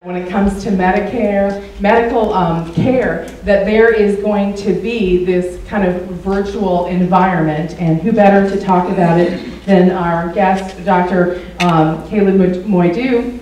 When it comes to medical care, that there is going to be this kind of virtual environment, and who better to talk about it than our guest, Dr. Khalid Moidu,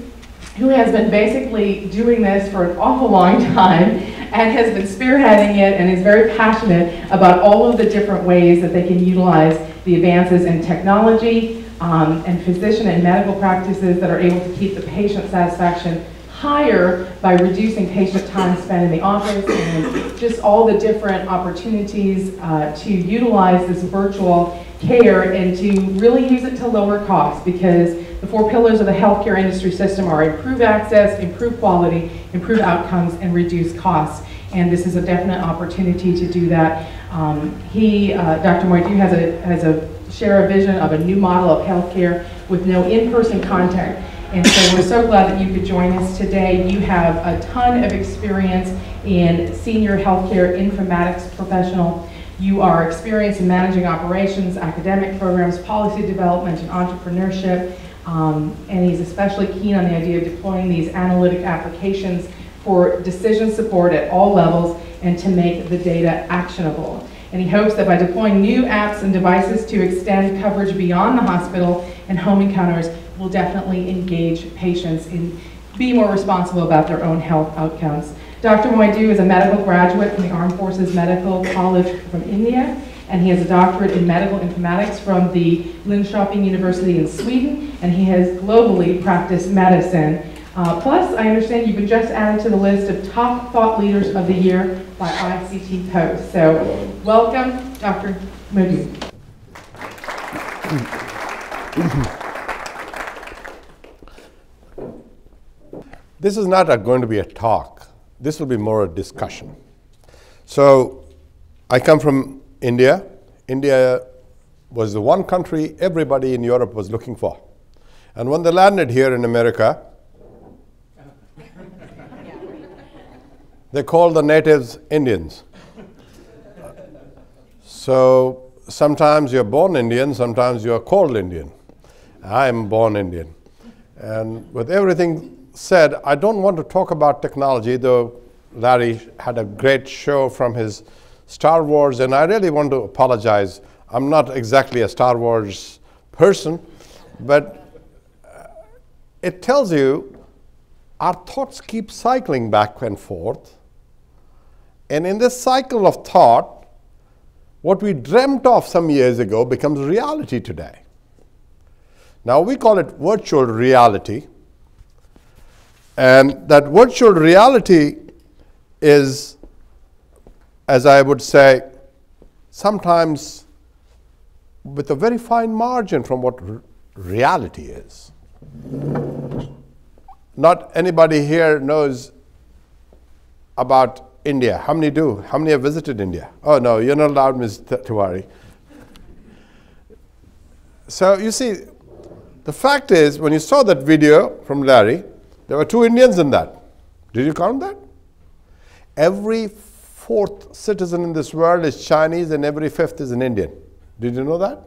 who has been basically doing this for an awful long time and has been spearheading it and is very passionate about all of the different ways that they can utilize the advances in technology and physician and medical practices that are able to keep the patient satisfaction higher by reducing patient time spent in the office and just all the different opportunities to utilize this virtual care and to really use it to lower costs, because the four pillars of the healthcare industry system are improve access, improve quality, improve outcomes, and reduce costs. And this is a definite opportunity to do that. Dr. Moidu has a share a vision of a new model of healthcare with no in-person contact. And so we're so glad that you could join us today. You have a ton of experience in senior healthcare informatics professional. You are experienced in managing operations, academic programs, policy development, and entrepreneurship. And he's especially keen on the idea of deploying these analytic applications for decision support at all levels and to make the data actionable. And he hopes that by deploying new apps and devices to extend coverage beyond the hospital and home encounters, will definitely engage patients in being more responsible about their own health outcomes. Dr. Moidu is a medical graduate from the Armed Forces Medical College from India, and he has a doctorate in medical informatics from the Linköping University in Sweden, and he has globally practiced medicine. Plus, I understand you've been just added to the list of top thought leaders of the year by ICT Post. So, welcome, Dr. Moidu. This is not going to be a talk. This will be more a discussion. So I come from India. India was the one country everybody in Europe was looking for. And when they landed here in America, they called the natives Indians. So sometimes you're born Indian, sometimes you're called Indian. I'm born Indian. And with everything said, I don't want to talk about technology, though Larry had a great show from his Star Wars, and I really want to apologize. I'm not exactly a Star Wars person, but it tells you our thoughts keep cycling back and forth. And in this cycle of thought, what we dreamt of some years ago becomes reality today. Now we call it virtual reality. And that virtual reality is, as I would say, sometimes with a very fine margin from what reality is. Not anybody here knows about India. How many do? How many have visited India? Oh no, you're not allowed, Ms. Tiwari. So you see, the fact is, when you saw that video from Larry, there were 2 Indians in that. Did you count that? Every 4th citizen in this world is Chinese and every 5th is an Indian. Did you know that?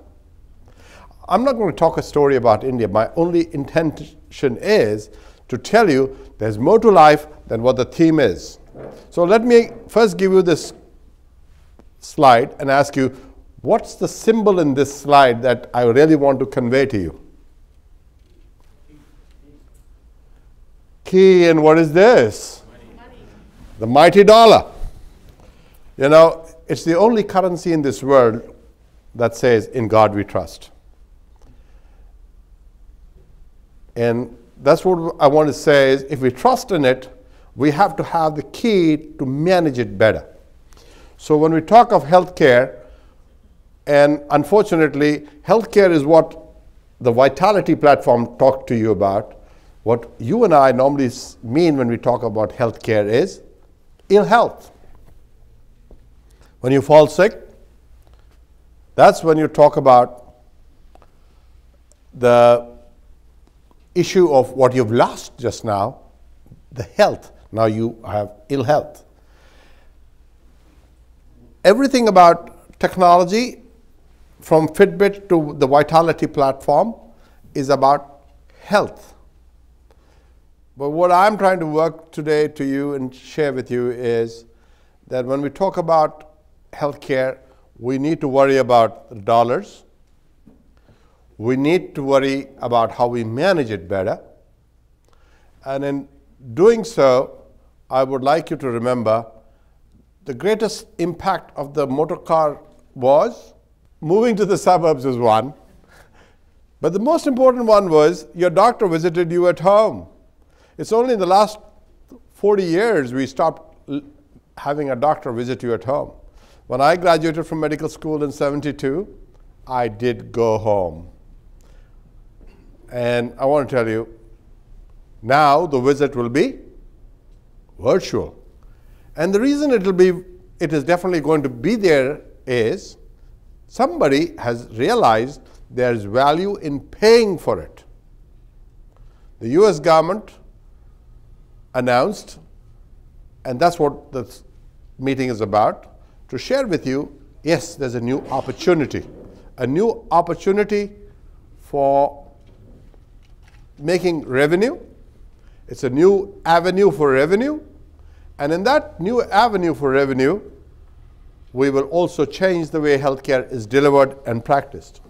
I'm not going to talk a story about India. My only intention is to tell you there's more to life than what the theme is. So let me first give you this slide and ask you, what's the symbol in this slide that I really want to convey to you? Key, and what is this? Money. The mighty dollar. You know, it's the only currency in this world that says, in God we trust. And that's what I want to say is, if we trust in it, we have to have the key to manage it better. So when we talk of healthcare, and unfortunately, healthcare is what the Vitality platform talked to you about. What you and I normally mean when we talk about healthcare is ill health. When you fall sick, that's when you talk about the issue of what you've lost just now, the health. Now you have ill health. Everything about technology, from Fitbit to the Vitality platform, is about health. But what I'm trying to work today to you and share with you is that when we talk about healthcare, we need to worry about the dollars. We need to worry about how we manage it better. And in doing so, I would like you to remember the greatest impact of the motor car was moving to the suburbs is one. But the most important one was your doctor visited you at home. It's only in the last 40 years we stopped having a doctor visit you at home. When I graduated from medical school in '72, I did go home. And I want to tell you, now the visit will be virtual. And the reason it is definitely going to be there is somebody has realized there's value in paying for it. The US government announced, and that's what this meeting is about, to share with you, yes, there's a new opportunity for making revenue. It's a new avenue for revenue, and in that new avenue for revenue, we will also change the way healthcare is delivered and practiced.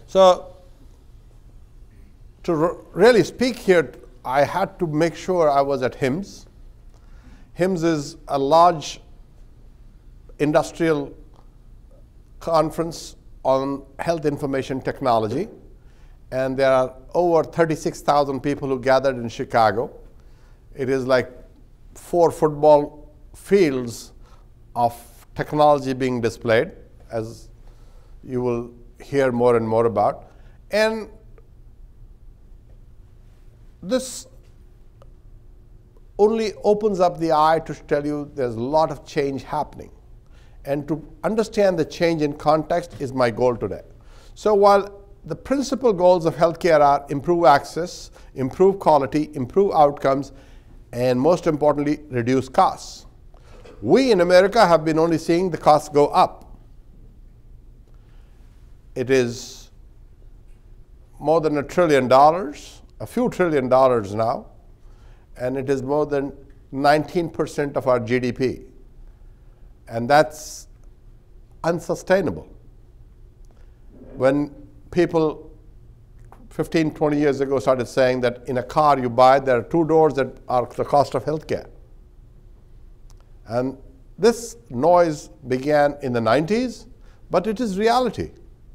So, to really speak here, I had to make sure I was at HIMSS. HIMSS is a large industrial conference on health information technology, and there are over 36,000 people who gathered in Chicago. It is like 4 football fields of technology being displayed, as you will hear more and more about. And this only opens up the eye to tell you there's a lot of change happening. And to understand the change in context is my goal today. So while the principal goals of healthcare are improve access, improve quality, improve outcomes, and most importantly, reduce costs, we in America have been only seeing the costs go up. It is more than $1 trillion, a few $1 trillion now, and it is more than 19% of our GDP. And that's unsustainable. When people 15, 20 years ago started saying that in a car you buy, there are 2 doors that are the cost of healthcare. And this noise began in the 90s, but it is reality.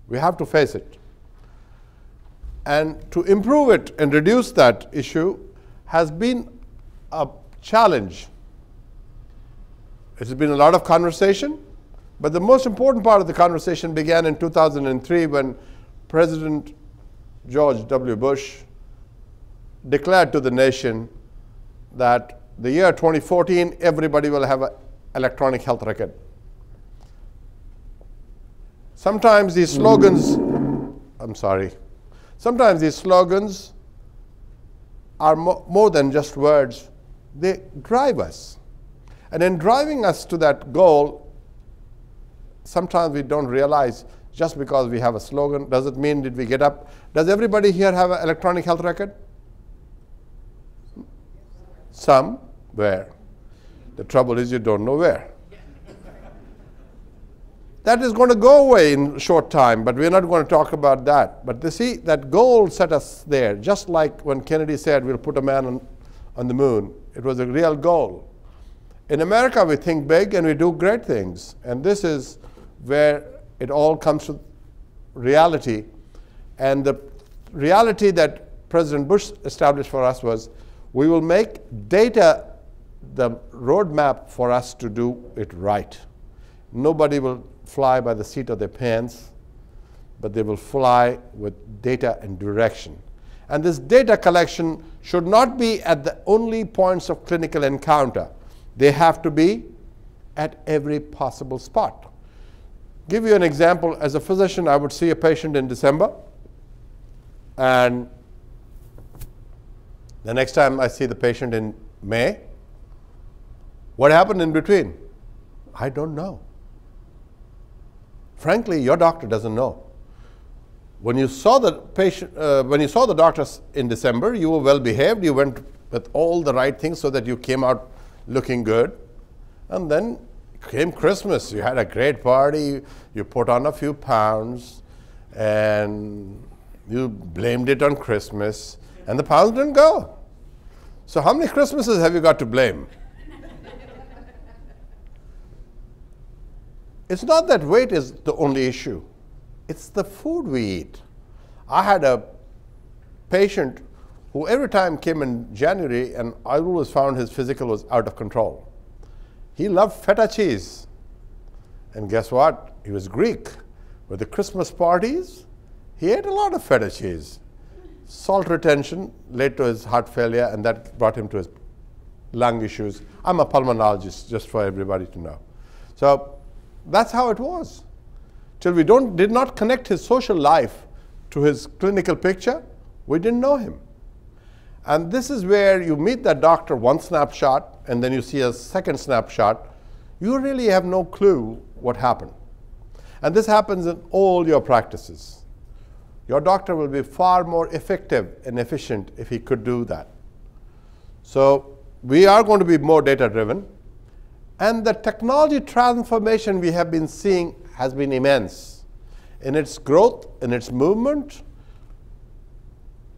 We have to face it. And to improve it and reduce that issue has been a challenge. It has been a lot of conversation, but the most important part of the conversation began in 2003 when President George W. Bush declared to the nation that the year 2014, everybody will have an electronic health record. Sometimes these slogans, sometimes these slogans are more than just words. They drive us. And in driving us to that goal, sometimes we don't realize just because we have a slogan, does it mean did we get up? Does everybody here have an electronic health record? Some. Where? The trouble is you don't know where. That is going to go away in a short time, but we're not going to talk about that. But you see, that goal set us there, just like when Kennedy said we'll put a man on the moon. It was a real goal. In America, we think big and we do great things. And this is where it all comes to reality. And the reality that President Bush established for us was we will make data the roadmap for us to do it right. Nobody will fly by the seat of their pants, but they will fly with data and direction. And this data collection should not be at the only points of clinical encounter. They have to be at every possible spot. Give you an example. As a physician, I would see a patient in December, and the next time I see the patient in May. What happened in between? I don't know. Frankly, your doctor doesn't know. When you saw the patient, when you saw the doctor in December, you were well behaved. You went with all the right things so that you came out looking good. And then came Christmas. You had a great party. You put on a few pounds, and you blamed it on Christmas, and the pounds didn't go. So how many Christmases have you got to blame? It's not that weight is the only issue. It's the food we eat. I had a patient who every time came in January, and I always found his physical was out of control. He loved feta cheese. And guess what? He was Greek. With the Christmas parties, he ate a lot of feta cheese. Salt retention led to his heart failure, and that brought him to his lung issues. I'm a pulmonologist, just for everybody to know. So that's how it was. Till we did not connect his social life to his clinical picture, we didn't know him. And this is where you meet that doctor one snapshot, and then you see a second snapshot. You really have no clue what happened. And this happens in all your practices. Your doctor will be far more effective and efficient if he could do that. So we are going to be more data-driven. And the technology transformation we have been seeing has been immense in its growth, in its movement.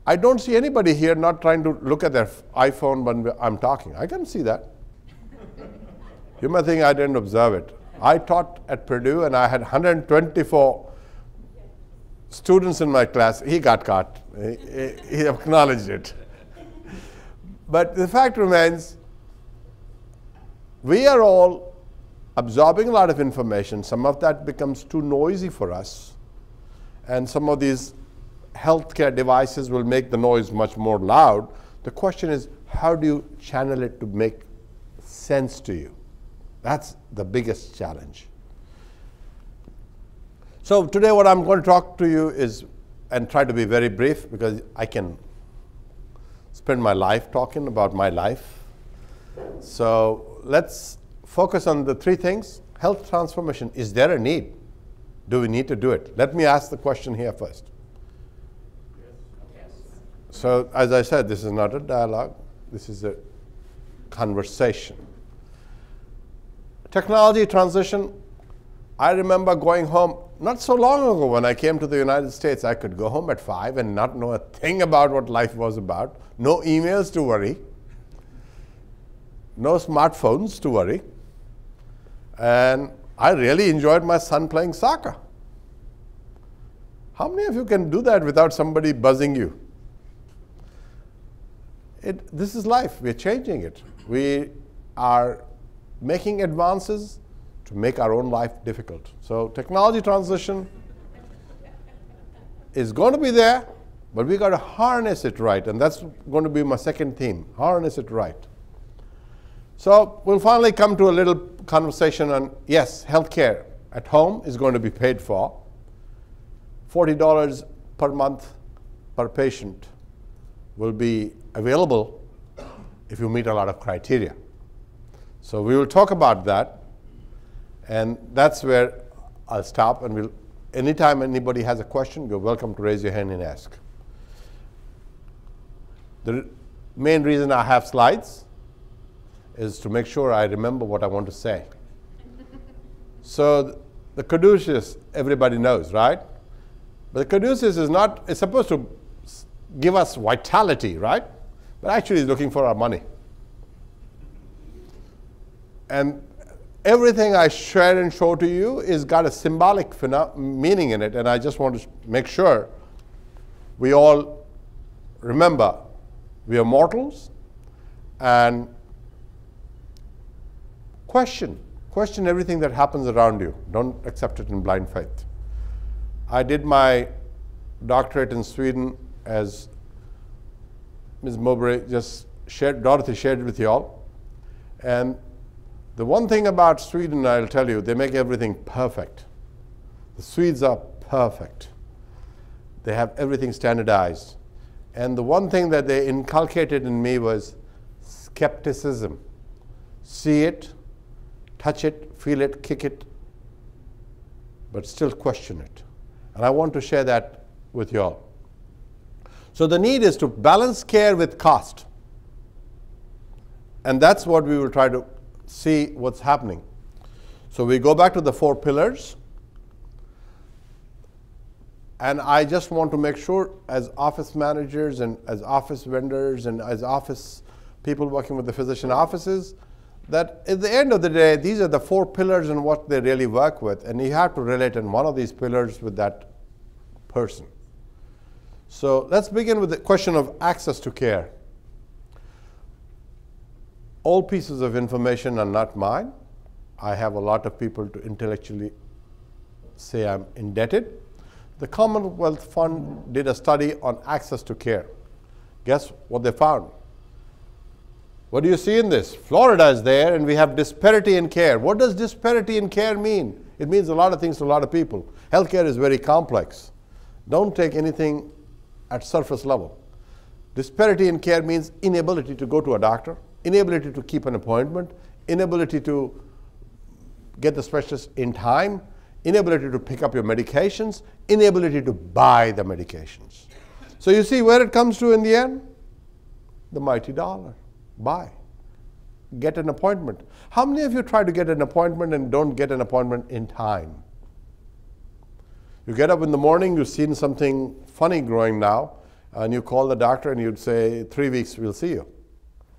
I don't see anybody here not trying to look at their iPhone when I'm talking. I can see that. You might think I didn't observe it. I taught at Purdue, and I had 124 students in my class. He got caught. He acknowledged it. But the fact remains, we are all absorbing a lot of information. Some of that becomes too noisy for us. And some of these healthcare devices will make the noise much more loud. The question is, how do you channel it to make sense to you? That's the biggest challenge. So today what I'm going to talk to you is, and try to be very brief, because I can spend my life talking about my life. So let's focus on the three things. Health transformation. Is there a need? Do we need to do it? Let me ask the question here first. So as I said, this is not a dialogue. This is a conversation. Technology transition. I remember going home not so long ago when I came to the United States. I could go home at 5 and not know a thing about what life was about. No emails to worry. No smartphones to worry. And I really enjoyed my son playing soccer. How many of you can do that without somebody buzzing you? This is life. We're changing it. We are making advances to make our own life difficult. So technology transition is going to be there, but we got to harness it right. And that's going to be my second theme, harness it right. So we'll finally come to a little conversation on, yes, healthcare at home is going to be paid for. $40 per month per patient will be available if you meet a lot of criteria. So we will talk about that, and that's where I'll stop. And anytime anybody has a question, you're welcome to raise your hand and ask. The main reason I have slides is to make sure I remember what I want to say. So the caduceus, everybody knows, right? But the caduceus is not, it's supposed to give us vitality, right? But actually it's looking for our money. And everything I share and show to you is got a symbolic meaning in it, and I just want to make sure we all remember we are mortals, and question everything that happens around you. Don't accept it in blind faith. I did my doctorate in Sweden, as Ms. Mowbray just shared, Dorothy shared it with you all. And the one thing about Sweden, I'll tell you, they make everything perfect. The Swedes are perfect. They have everything standardized. And the one thing that they inculcated in me was skepticism. See it, touch it, feel it, kick it, but still question it. And I want to share that with you all. So the need is to balance care with cost. And that's what we will try to see what's happening. So we go back to the 4 pillars. And I just want to make sure, as office managers and as office vendors and as office people working with the physician offices, that at the end of the day, these are the 4 pillars and what they really work with. And you have to relate in one of these pillars with that person. So let's begin with the question of access to care. All pieces of information are not mine. I have a lot of people to intellectually say I'm indebted. The Commonwealth Fund did a study on access to care. Guess what they found? What do you see in this? Florida is there, and we have disparity in care. What does disparity in care mean? It means a lot of things to a lot of people. Healthcare is very complex. Don't take anything at surface level. Disparity in care means inability to go to a doctor, inability to keep an appointment, inability to get the specialist in time, inability to pick up your medications, inability to buy the medications. So you see where it comes to in the end? The mighty dollar. Buy. Get an appointment. How many of you try to get an appointment and don't get an appointment in time? You get up in the morning, you've seen something funny growing now, and you call the doctor and you'd say, 3 weeks, we'll see you.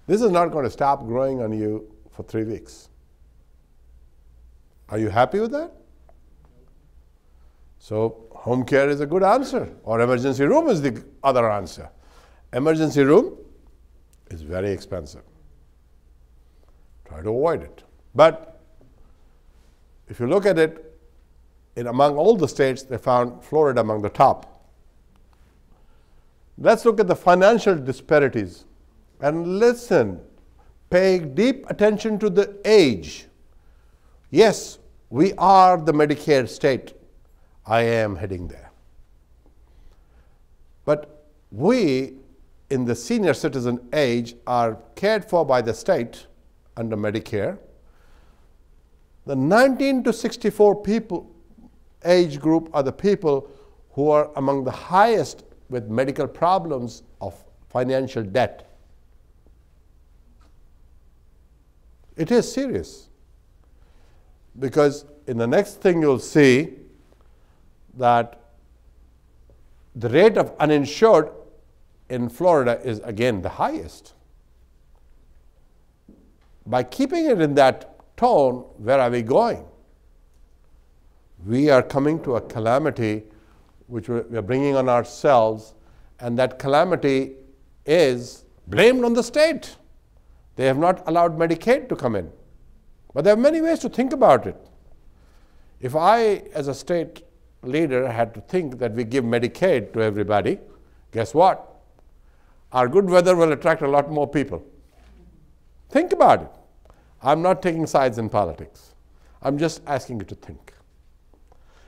This is not going to stop growing on you for 3 weeks. Are you happy with that? So home care is a good answer, or emergency room is the other answer. Emergency room is very expensive. Try to avoid it. But if you look at it, among all the states, they found Florida among the top. Let's look at the financial disparities. And listen, pay deep attention to the age. Yes, we are the Medicare state. I am heading there. But we, in the senior citizen age, are cared for by the state under Medicare. The 19 to 64 people age group are the people who are among the highest with medical problems of financial debt. It is serious, because in the next thing you'll see that the rate of uninsured in Florida is again the highest. By keeping it in that tone, where are we going? We are coming to a calamity which we are bringing on ourselves, and that calamity is blamed on the state. They have not allowed Medicaid to come in. But there are many ways to think about it. If I, as a state leader, had to think that we give Medicaid to everybody, guess what? Our good weather will attract a lot more people. Think about it. I'm not taking sides in politics. I'm just asking you to think.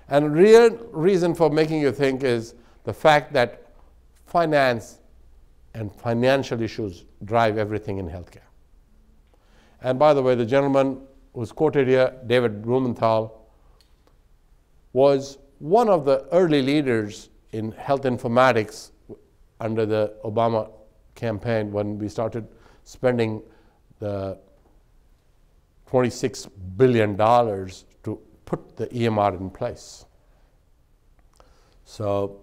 And the real reason for making you think is the fact that finance and financial issues drive everything in healthcare. And by the way, the gentleman who's quoted here, David Blumenthal, was one of the early leaders in health informatics under the Obama campaign when we started spending the $26 billion to put the EMR in place. So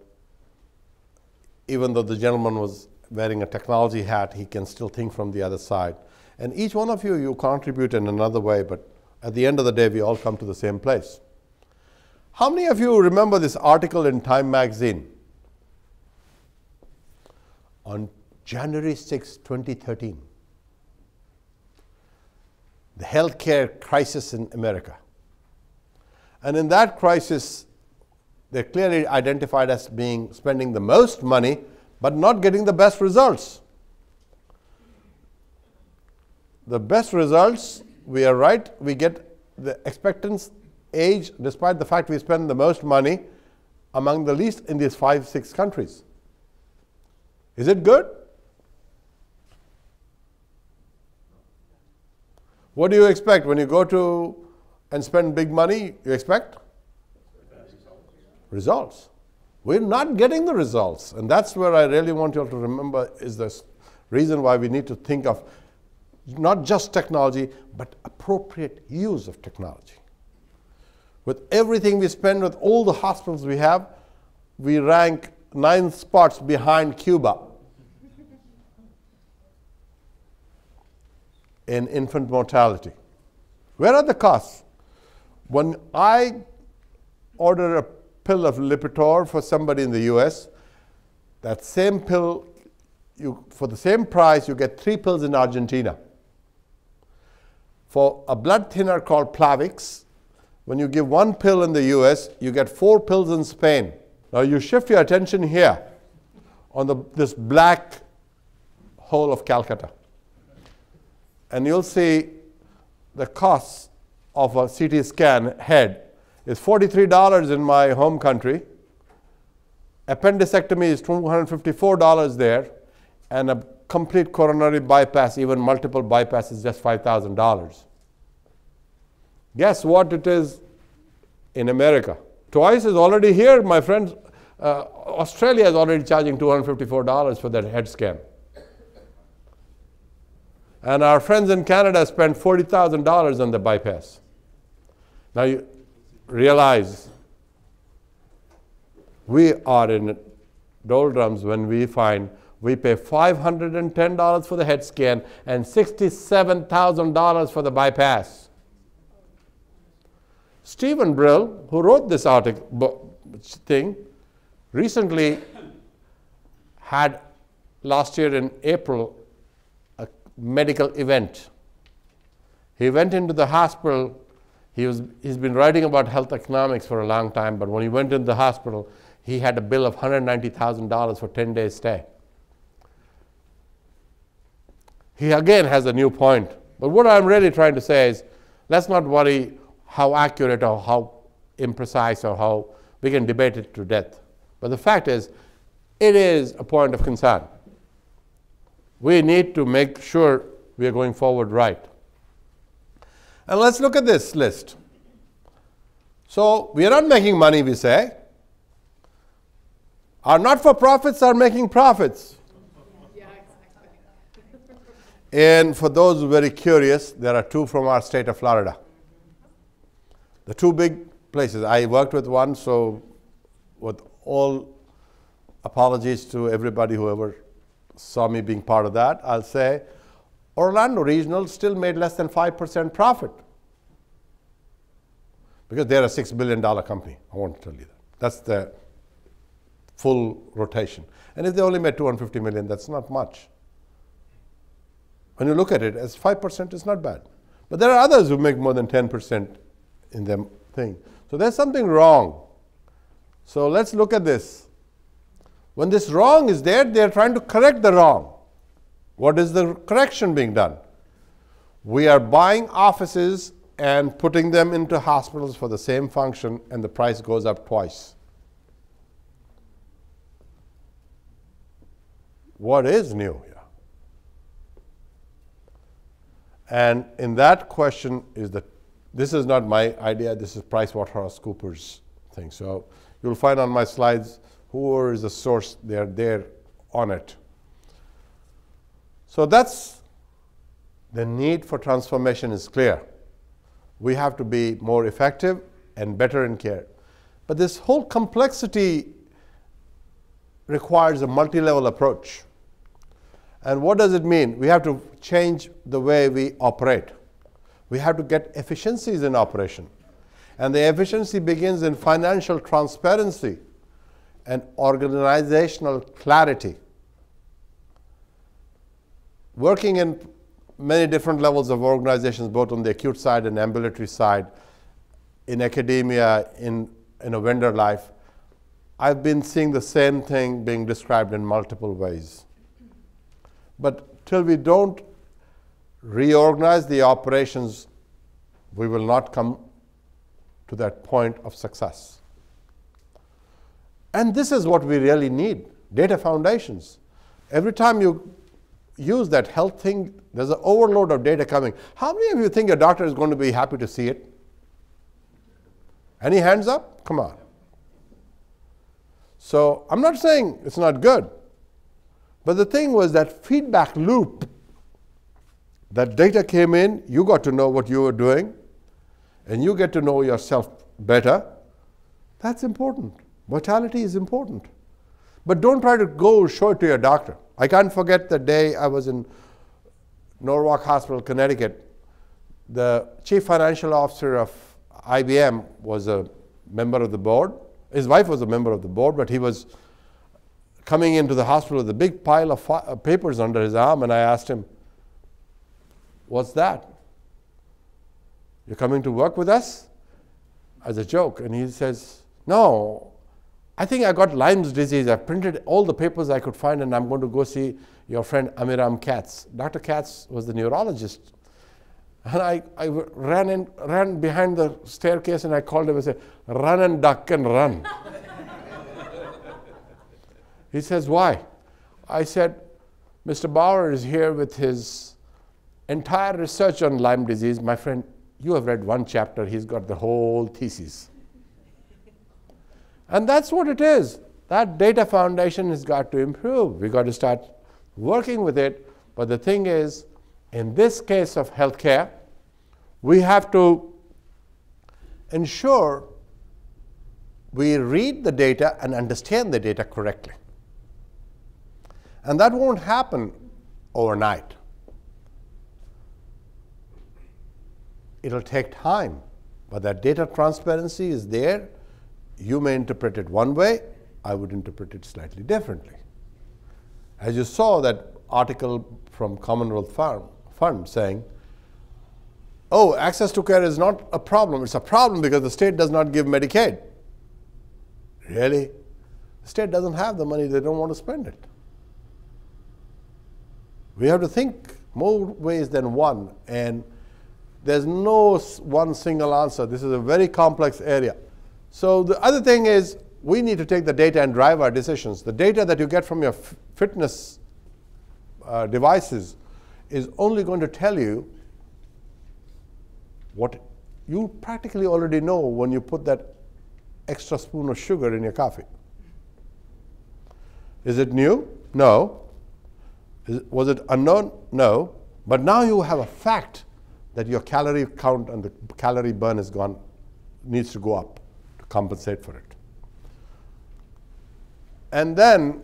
even though the gentleman was wearing a technology hat, he can still think from the other side. And each one of you, you contribute in another way, but at the end of the day, we all come to the same place. How many of you remember this article in Time magazine on January 6, 2013? The healthcare crisis in America. And in that crisis, they're clearly identified as being spending the most money, but not getting the best results. The best results, we are right, we get the expectancy age, despite the fact we spend the most money, among the least in these 5-6 countries. Is it good? What do you expect when you go to and spend big money? You expect results. We're not getting the results. And that's where I really want you all to remember is the reason why we need to think of not just technology, but appropriate use of technology. With everything we spend, with all the hospitals we have, we rank 9 spots behind Cuba in infant mortality. Where are the costs? When I order a pill of Lipitor for somebody in the US, that same pill, for the same price, you get 3 pills in Argentina. For a blood thinner called Plavix, when you give 1 pill in the US, you get 4 pills in Spain. Now you shift your attention here on this black hole of Calcutta. And you'll see the cost of a CT scan head is $43 in my home country. Appendectomy is $254 there. And a complete coronary bypass, even multiple bypass, is just $5,000. Guess what it is in America? Twice is already here, my friends. Australia is already charging $254 for that head scan. And our friends in Canada spend $40,000 on the bypass. Now you realize we are in doldrums when we find we pay $510 for the head scan and $67,000 for the bypass. Stephen Brill, who wrote this article thing, recently had last year in April a medical event. He went into the hospital. He's been writing about health economics for a long time, but when he went into the hospital, he had a bill of $190,000 for 10 days stay. He again has a new point. But what I'm really trying to say is, let's not worry how accurate or how imprecise or how we can debate it to death. But the fact is, it is a point of concern. We need to make sure we are going forward right. And let's look at this list. So we are not making money, we say. Our not-for-profits are making profits. And for those very curious, there are 2 from our state of Florida. The 2 big places. I worked with one, so with all apologies to everybody who ever saw me being part of that, I'll say Orlando Regional still made less than 5% profit because they're a $6 billion company. I want to tell you that. That's the full rotation. And if they only made $250 million, that's not much. When you look at it, as 5% is not bad. But there are others who make more than 10% in their thing. So there's something wrong. So let's look at this. When this wrong is there, they're trying to correct the wrong. What is the correction being done? We are buying offices and putting them into hospitals for the same function, and the price goes up twice. What is new here? And in that question is that this is not my idea, this is PricewaterhouseCoopers thing. So you'll find on my slides who is the source, they're there on it. So that's the need for transformation is clear. We have to be more effective and better in care. But this whole complexity requires a multi-level approach. And what does it mean? We have to change the way we operate. We have to get efficiencies in operation. And the efficiency begins in financial transparency and organizational clarity. Working in many different levels of organizations, both on the acute side and ambulatory side, in academia, in a vendor life, I've been seeing the same thing being described in multiple ways. But till we don't reorganize the operations, we will not come to that point of success. And this is what we really need, data foundations. Every time you use that health thing, there's an overload of data coming. How many of you think a doctor is going to be happy to see it? Any hands up? Come on. So I'm not saying it's not good, but the thing was that feedback loop. That data came in, you got to know what you were doing, and you get to know yourself better. That's important. Mortality is important. But don't try to go show it to your doctor. I can't forget the day I was in Norwalk Hospital, Connecticut. The chief financial officer of IBM was a member of the board. His wife was a member of the board, but he was coming into the hospital with a big pile of papers under his arm, and I asked him, "What's that? You're coming to work with us?" As a joke. And he says, "No, I think I got Lyme's disease. I printed all the papers I could find, and I'm going to go see your friend Amiram Katz." Dr. Katz was the neurologist. And I ran behind the staircase, and I called him and said, "Run and duck and run." He says, "Why?" I said, "Mr. Bauer is here with his entire research on Lyme disease. My friend, you have read one chapter. He's got the whole thesis." And that's what it is. That data foundation has got to improve. We've got to start working with it. But the thing is, in this case of healthcare, we have to ensure we read the data and understand the data correctly. And that won't happen overnight. It'll take time, but that data transparency is there. You may interpret it one way, I would interpret it slightly differently. As you saw that article from Commonwealth Fund saying, "Oh, access to care is not a problem. It's a problem because the state does not give Medicaid." Really? The state doesn't have the money, they don't want to spend it. We have to think more ways than one, and there's no one single answer. This is a very complex area. So the other thing is, we need to take the data and drive our decisions. The data that you get from your fitness devices is only going to tell you what you practically already know when you put that extra spoon of sugar in your coffee. Is it new? No. Was it unknown? No. But now you have a fact that your calorie count and the calorie burn is gone, needs to go up to compensate for it. And then,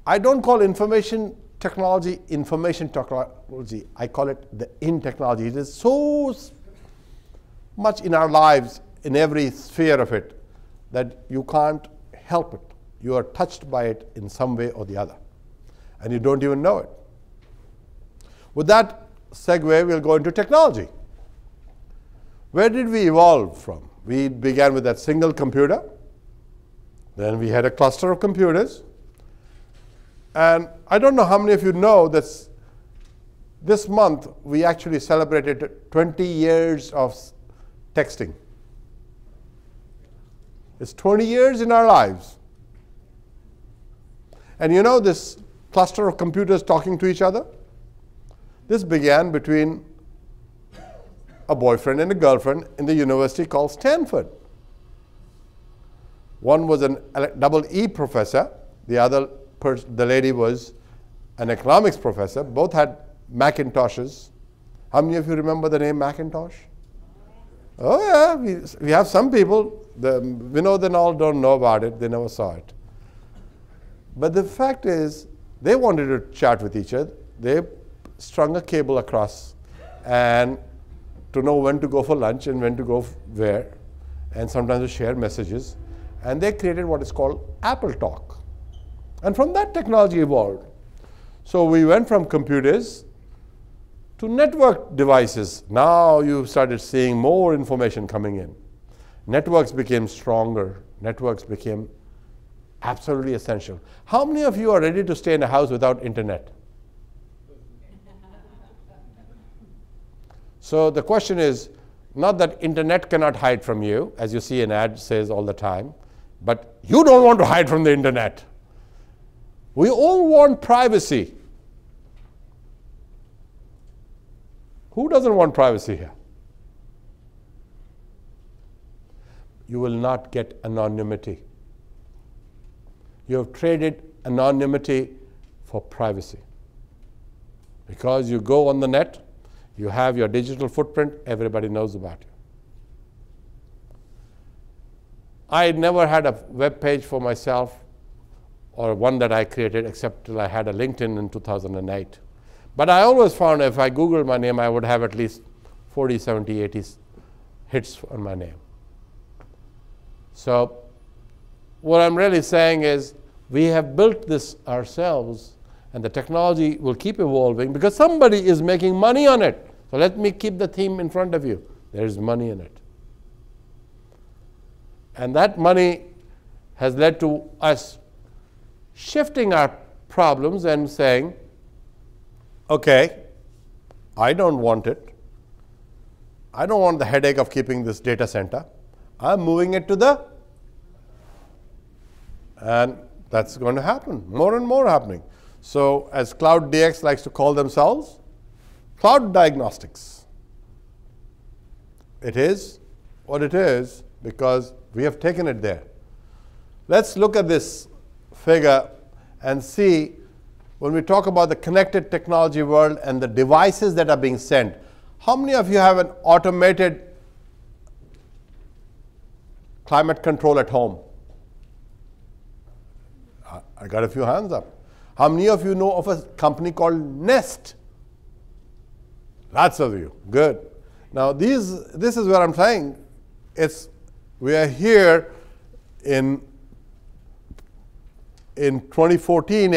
I don't call information technology, I call it the in technology. It is so much in our lives, in every sphere of it, that you can't help it. You are touched by it in some way or the other, and you don't even know it. With that segue, we'll go into technology. Where did we evolve from? We began with that single computer. Then we had a cluster of computers. And I don't know how many of you know that this month we actually celebrated 20 years of texting. It's 20 years in our lives. And you know this cluster of computers talking to each other? This began between a boyfriend and a girlfriend in the university called Stanford. One was an double E professor, the lady was an economics professor. Both had Macintoshes. How many of you remember the name Macintosh? Oh yeah, we have some people, Vinod and all don't know about it, they never saw it. But the fact is, they wanted to chat with each other. They strung a cable across and to know when to go for lunch and when to go where, and sometimes to share messages. And they created what is called Apple Talk. And from that, technology evolved. So we went from computers to network devices. Now you started seeing more information coming in. Networks became stronger. Networks became absolutely essential. How many of you are ready to stay in a house without internet? So the question is, not that internet cannot hide from you, as you see an ad says all the time, but you don't want to hide from the internet. We all want privacy. Who doesn't want privacy here? You will not get anonymity. You have traded anonymity for privacy. Because you go on the net, you have your digital footprint, everybody knows about you. I never had a web page for myself or one that I created except till I had a LinkedIn in 2008. But I always found if I Googled my name, I would have at least 40, 70, 80 hits on my name. So what I'm really saying is we have built this ourselves, and the technology will keep evolving because somebody is making money on it. So let me keep the theme in front of you. There is money in it. And that money has led to us shifting our problems and saying, okay, I don't want it. I don't want the headache of keeping this data center. I'm moving it to the, and that's going to happen, more and more happening. So as Cloud DX likes to call themselves, cloud diagnostics. It is what it is because we have taken it there. Let's look at this figure and see when we talk about the connected technology world and the devices that are being sent. How many of you have an automated climate control at home? I got a few hands up. How many of you know of a company called Nest? Lots of you. Good. Now this is what I'm saying. We are here in 2014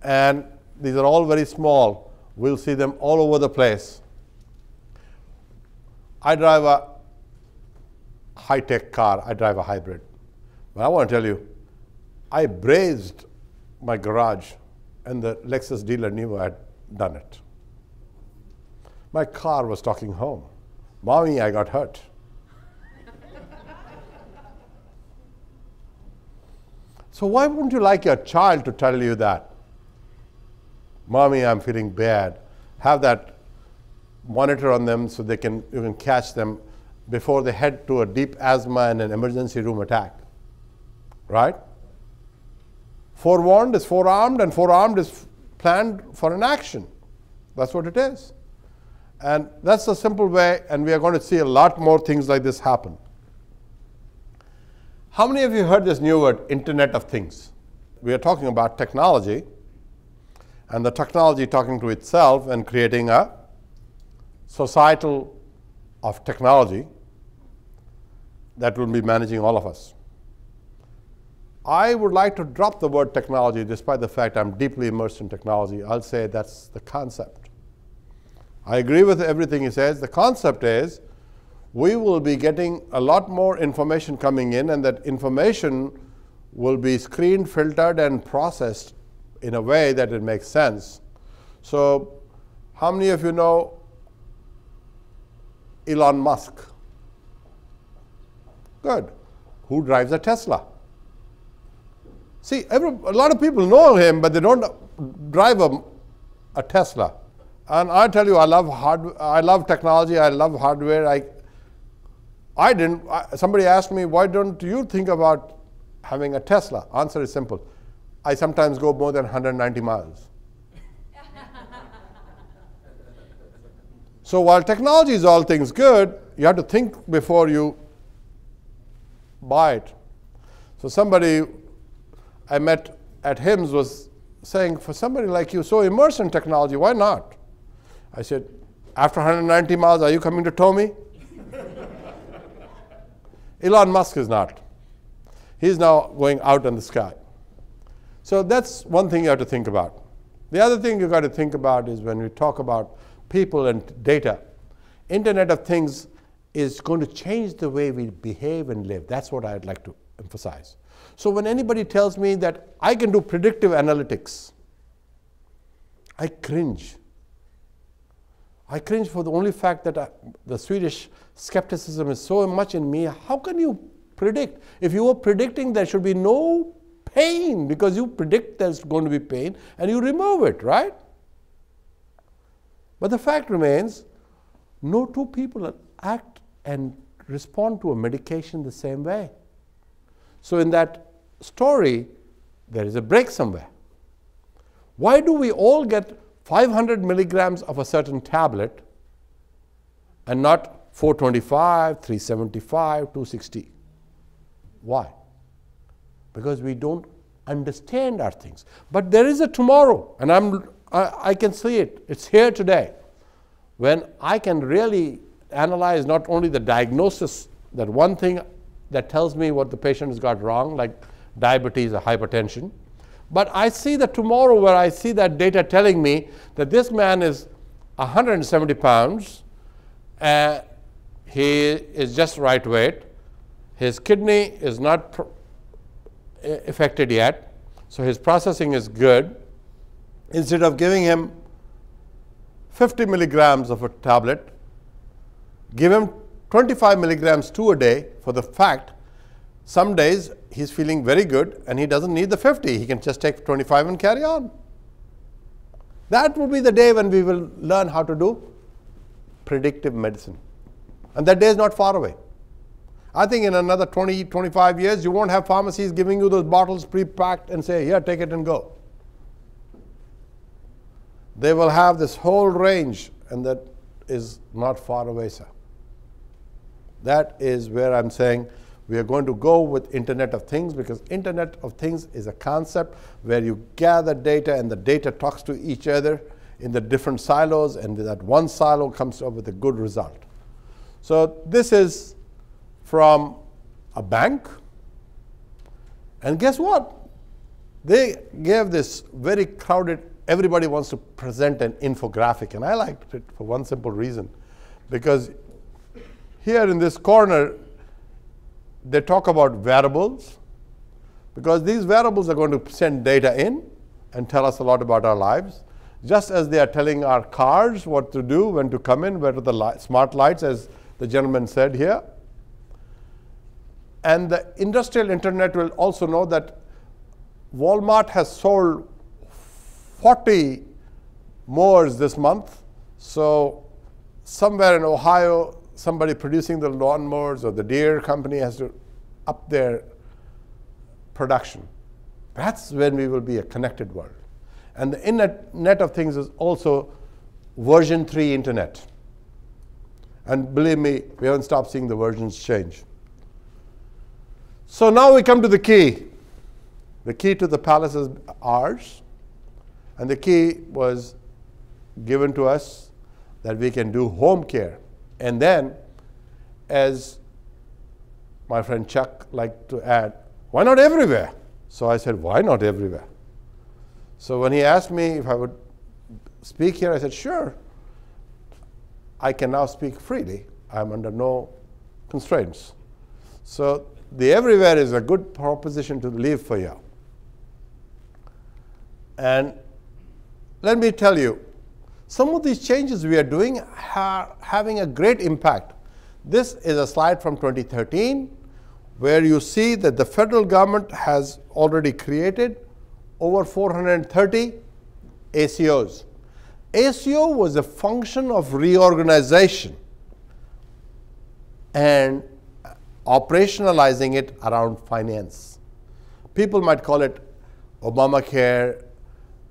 and these are all very small. We'll see them all over the place. I drive a high-tech car. I drive a hybrid. But I want to tell you, I brazed my garage, and the Lexus dealer knew I had done it. My car was talking home. Mommy, I got hurt. So why wouldn't you like your child to tell you that? Mommy, I'm feeling bad. Have that monitor on them so you can catch them before they head to a deep asthma and an emergency room attack. Right? Forewarned is forearmed, and forearmed is planned for an action. That's what it is. And that's the simple way, and we are going to see a lot more things like this happen. How many of you heard this new word, Internet of Things? We are talking about technology, and the technology talking to itself and creating a societal of technology that will be managing all of us. I would like to drop the word technology despite the fact I'm deeply immersed in technology. I'll say that's the concept. I agree with everything he says. The concept is we will be getting a lot more information coming in, and that information will be screened, filtered, and processed in a way that it makes sense. So how many of you know Elon Musk? Good. Who drives a Tesla? See, a lot of people know him, but they don't drive a Tesla. And I tell you, I love technology, I love hardware. Somebody asked me, why don't you think about having a Tesla? Answer is simple. I sometimes go more than 190 miles. So while technology is all things good, you have to think before you buy it. So somebody I met at HIMSS was saying, for somebody like you, so immersed in technology, why not? I said, after 190 miles, are you coming to tow me? Elon Musk is not. He's now going out in the sky. So that's one thing you have to think about. The other thing you've got to think about is when we talk about people and data, Internet of Things is going to change the way we behave and live. That's what I'd like to emphasize. So when anybody tells me that I can do predictive analytics, I cringe. I cringe for the only fact that the Swedish skepticism is so much in me. How can you predict? If you were predicting there should be no pain, because you predict there's going to be pain and you remove it, right? But the fact remains, no two people act and respond to a medication the same way. So in that story, there is a break somewhere. Why do we all get 500 milligrams of a certain tablet and not 425, 375, 260? Why? Because we don't understand our things. But there is a tomorrow, and I can see it. It's here today, when I can really analyze not only the diagnosis, that one thing that tells me what the patient has got wrong, like diabetes or hypertension, but I see the tomorrow where I see that data telling me that this man is 170 pounds, he is just right weight, his kidney is not affected yet, so his processing is good. Instead of giving him 50 milligrams of a tablet, give him 25 milligrams a day, for the fact some days he's feeling very good and he doesn't need the 50. He can just take 25 and carry on. That will be the day when we will learn how to do predictive medicine. And that day is not far away. I think in another 20, 25 years, you won't have pharmacies giving you those bottles pre-packed and say, here, take it and go. They will have this whole range, and that is not far away, sir. That is where I'm saying we are going to go with Internet of Things, because Internet of Things is a concept where you gather data and the data talks to each other in the different silos, and that one silo comes up with a good result. So this is from a bank, and guess what? They gave this very crowded, everybody wants to present an infographic, and I liked it for one simple reason, because here in this corner they talk about variables, because these variables are going to send data in and tell us a lot about our lives, just as they are telling our cars what to do, when to come in, where are the smart lights, as the gentleman said here. And the industrial internet will also know that Walmart has sold 40 mowers this month. So somewhere in Ohio, somebody producing the lawnmowers or the Deere company has to up their production. That's when we will be a connected world. And the Internet of Things is also version 3 internet. And believe me, we haven't stopped seeing the versions change. So now we come to the key. The key to the palace is ours. And the key was given to us that we can do home care. And then, as my friend Chuck liked to add, why not everywhere? So I said, why not everywhere? So when he asked me if I would speak here, I said, sure. I can now speak freely. I'm under no constraints. So the everywhere is a good proposition to leave for you. And let me tell you, some of these changes we are doing are having a great impact. This is a slide from 2013, where you see that the federal government has already created over 430 ACOs. ACO was a function of reorganization and operationalizing it around finance. People might call it Obamacare,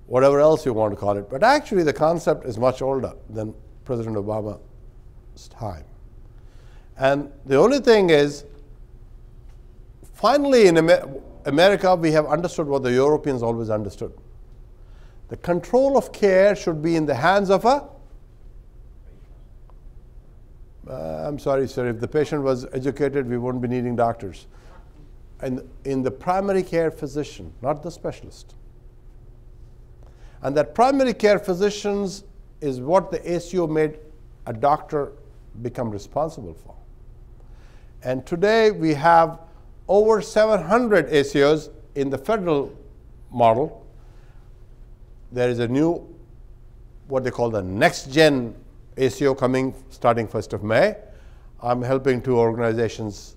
whatever else you want to call it, but actually the concept is much older than President Obama's time. And the only thing is, finally in America we have understood what the Europeans always understood. The control of care should be in the hands of a I'm sorry, sir, if the patient was educated, we wouldn't be needing doctors. And in the primary care physician, not the specialist. And that primary care physicians is what the ACO made a doctor become responsible for. And today we have over 700 ACOs in the federal model. There is a new, what they call the next gen ACO coming starting 1st of May. I'm helping 2 organizations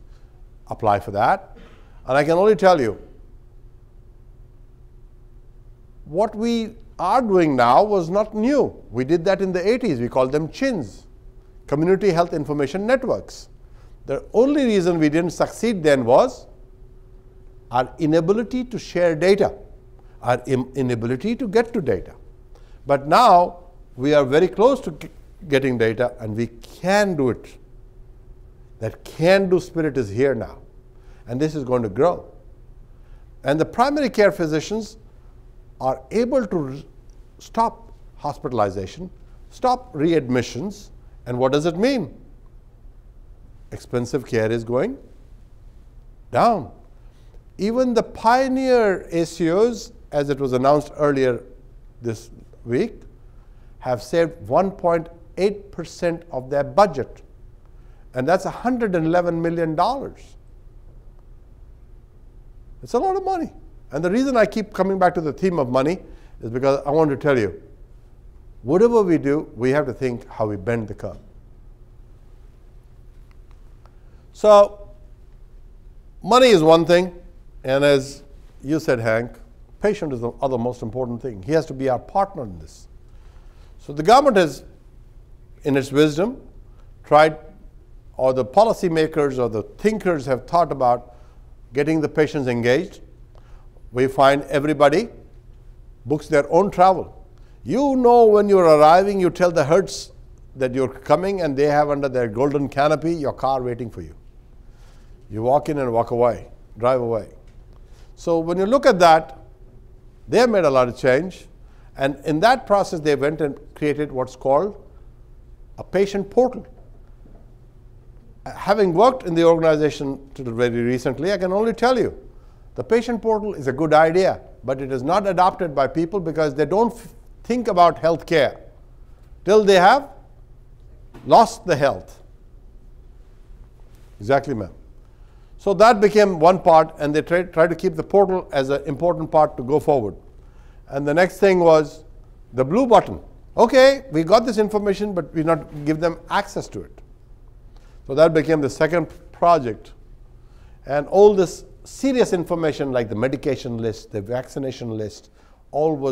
apply for that. And I can only tell you, what we are doing now was not new. We did that in the 80s. We called them CHINs, Community Health Information Networks. The only reason we didn't succeed then was our inability to share data. our inability to get to data. But now we are very close to getting data, and we can do it. That can-do spirit is here now, and this is going to grow. And the primary care physicians are able to stop hospitalization, stop readmissions, and what does it mean? Expensive care is going down. Even the pioneer ACOs, as it was announced earlier this week, have saved 1.8% of their budget. And that's $111 million. It's a lot of money. And the reason I keep coming back to the theme of money is because I want to tell you, whatever we do, we have to think how we bend the curve. So, money is one thing, and as you said, Hank, patient is the other most important thing. He has to be our partner in this. So the government has, in its wisdom, tried, or the policymakers or the thinkers have thought about getting the patients engaged. We find everybody books their own travel. You know when you're arriving, you tell the hertz that you're coming, and they have under their golden canopy your car waiting for you. You walk in and walk away, drive away. So when you look at that, they have made a lot of change. And in that process, they went and created what's called a patient portal. Having worked in the organization till very recently, I can only tell you, the patient portal is a good idea, but it is not adopted by people because they don't think about health care till they have lost the health. Exactly, ma'am. So that became one part, and they tried to keep the portal as an important part to go forward. And the next thing was the blue button. Okay, we got this information, but we not give them access to it. So that became the second project. And all this serious information like the medication list, the vaccination list, all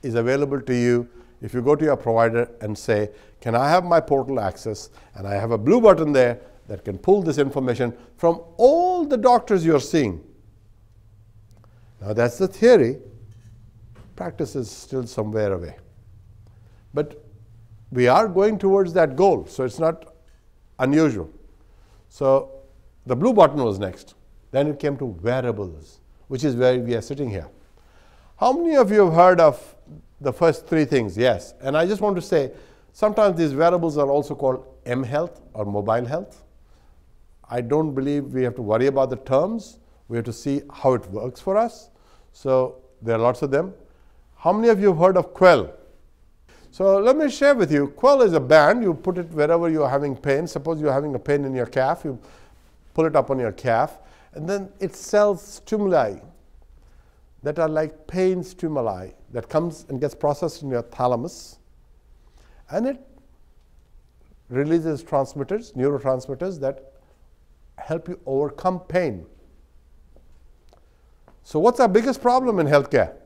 is available to you if you go to your provider and say, can I have my portal access? And I have a blue button there that can pull this information from all the doctors you're seeing. Now that's the theory. Practice is still somewhere away. But we are going towards that goal, so it's not unusual. So the blue button was next. Then it came to wearables, which is where we are sitting here. How many of you have heard of the first three things? Yes. And I just want to say, sometimes these wearables are also called M-Health or mobile health. I don't believe we have to worry about the terms. We have to see how it works for us. So there are lots of them. How many of you have heard of Quell? So let me share with you. Quell is a band. You put it wherever you're having pain. Suppose you're having a pain in your calf. You pull it up on your calf. And then it sells stimuli that are like pain stimuli that comes and gets processed in your thalamus. And it releases transmitters, neurotransmitters that help you overcome pain. So what's our biggest problem in healthcare?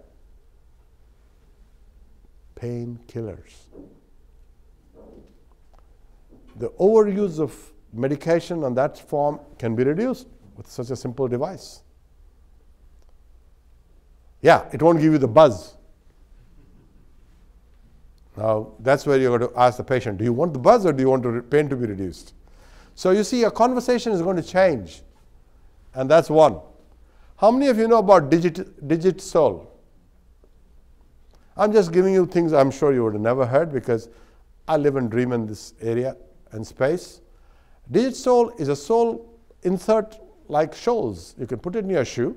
Painkillers. The overuse of medication on that form can be reduced with such a simple device. Yeah, it won't give you the buzz. Now, that's where you're going to ask the patient, do you want the buzz or do you want the pain to be reduced? So you see, your conversation is going to change, and that's one. How many of you know about Digit Soul? I'm just giving you things I'm sure you would have never heard because I live and dream in this area and space. Digit Soul is a soul insert like shoals. You can put it in your shoe.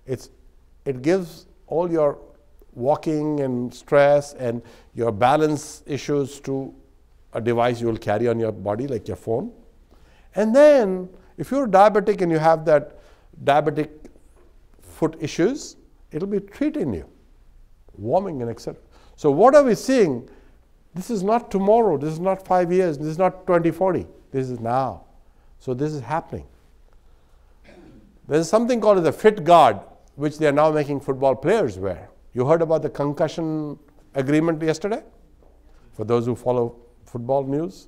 It gives all your walking and stress and your balance issues to a device you will carry on your body like your phone. And then if you're diabetic and you have that diabetic foot issues, it'll be treating you, warming and etc. So what are we seeing? This is not tomorrow, this is not 5 years, this is not 2040, this is now. So this is happening. There is something called the Fit Guard, which they are now making football players wear. You heard about the concussion agreement yesterday? For those who follow football news.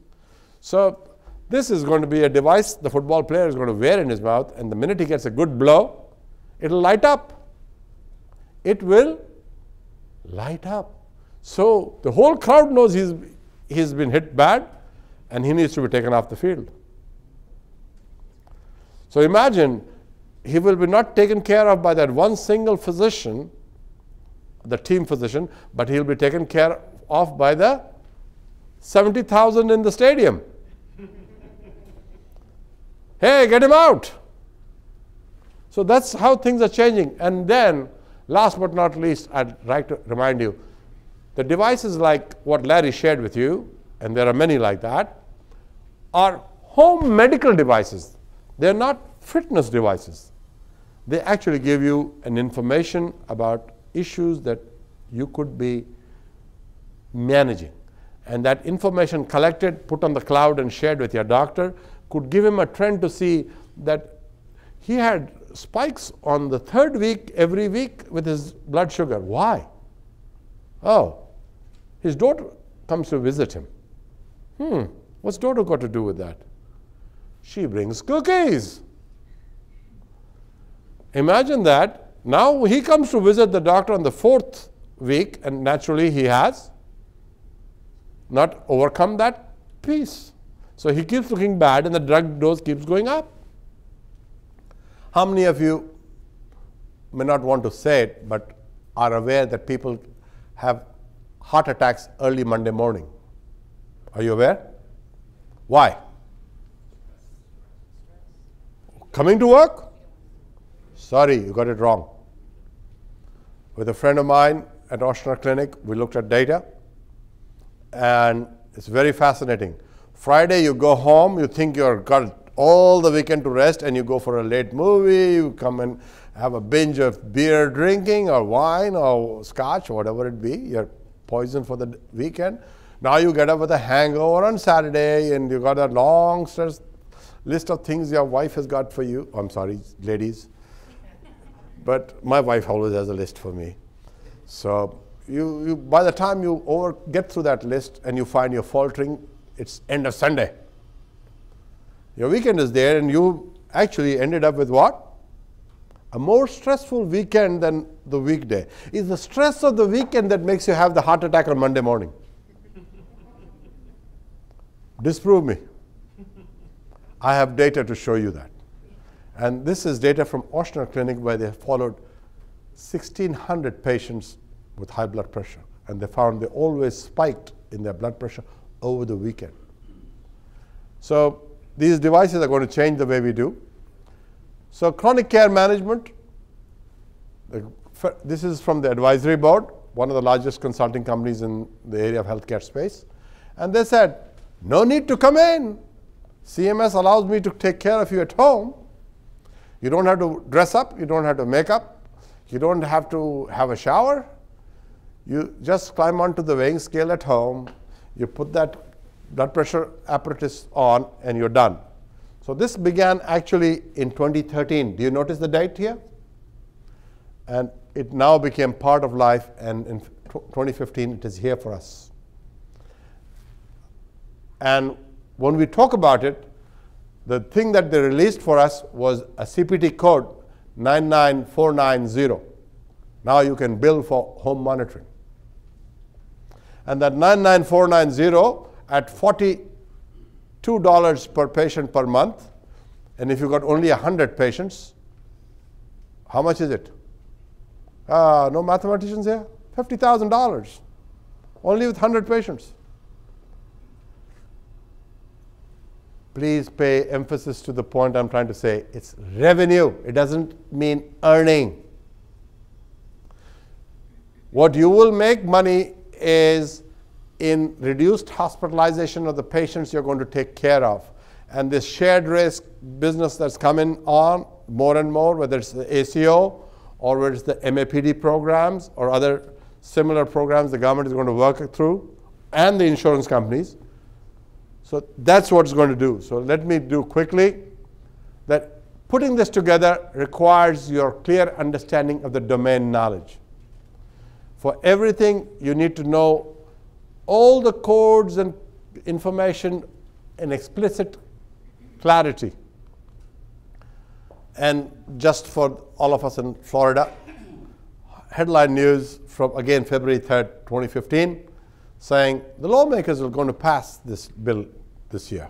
So this is going to be a device the football player is going to wear in his mouth, and the minute he gets a good blow, it'll light up. It will light up. So the whole crowd knows he's been hit bad and he needs to be taken off the field. So imagine, he will be not taken care of by that one single physician, the team physician, but he'll be taken care of by the 70,000 in the stadium. Hey, get him out. So that's how things are changing. And then, last but not least, I'd like to remind you, the devices like what Larry shared with you, and there are many like that, are home medical devices. They're not fitness devices. They actually give you an information about issues that you could be managing. And that information collected, put on the cloud and shared with your doctor could give him a trend to see that he had spikes on the 3rd week every week with his blood sugar. Why? Oh, his daughter comes to visit him. What's daughter got to do with that? She brings cookies. Imagine that. Now he comes to visit the doctor on the 4th week, and naturally he has not overcome that piece. So he keeps looking bad and the drug dose keeps going up. How many of you may not want to say it, but are aware that people have heart attacks early Monday morning? Are you aware? Why? Coming to work? Sorry, you got it wrong. With a friend of mine at Oshner Clinic, we looked at data, and it's very fascinating. Friday, you go home, you think you've got all the weekend to rest, and you go for a late movie, you come and have a binge of beer drinking or wine or scotch or whatever it be, you're poisoned for the weekend. Now you get up with a hangover on Saturday, and you got a long list of things your wife has got for you. I'm sorry, ladies. But my wife always has a list for me. So by the time you get through that list and you find you're faltering, it's end of Sunday. Your weekend is there, and you actually ended up with what? A more stressful weekend than the weekday. It's the stress of the weekend that makes you have the heart attack on Monday morning. Disprove me. I have data to show you that. And this is data from Oshner Clinic, where they followed 1,600 patients with high blood pressure. And they found they always spiked in their blood pressure over the weekend. So these devices are going to change the way we do. So chronic care management, this is from the advisory board, one of the largest consulting companies in the area of healthcare space. And they said, no need to come in. CMS allows me to take care of you at home. You don't have to dress up, you don't have to make up, you don't have to have a shower. You just climb onto the weighing scale at home, you put that blood pressure apparatus on, and you're done. So this began actually in 2013. Do you notice the date here? And it now became part of life, and in 2015 it is here for us. And when we talk about it, the thing that they released for us was a CPT code 99490. Now you can bill for home monitoring. And that 99490 at $42 per patient per month, and if you got only 100 patients, how much is it? No mathematicians here? $50,000, only with 100 patients. Please pay emphasis to the point I'm trying to say. It's revenue. It doesn't mean earning. What you will make money is in reduced hospitalization of the patients you're going to take care of. And this shared risk business that's coming on more and more, whether it's the ACO or whether it's the MAPD programs or other similar programs the government is going to work through, and the insurance companies. So that's what it's going to do. So let me do quickly that putting this together requires your clear understanding of the domain knowledge. For everything, you need to know all the codes and information in explicit clarity. And just for all of us in Florida, headline news from, again, February 3rd, 2015, saying the lawmakers are going to pass this bill this year.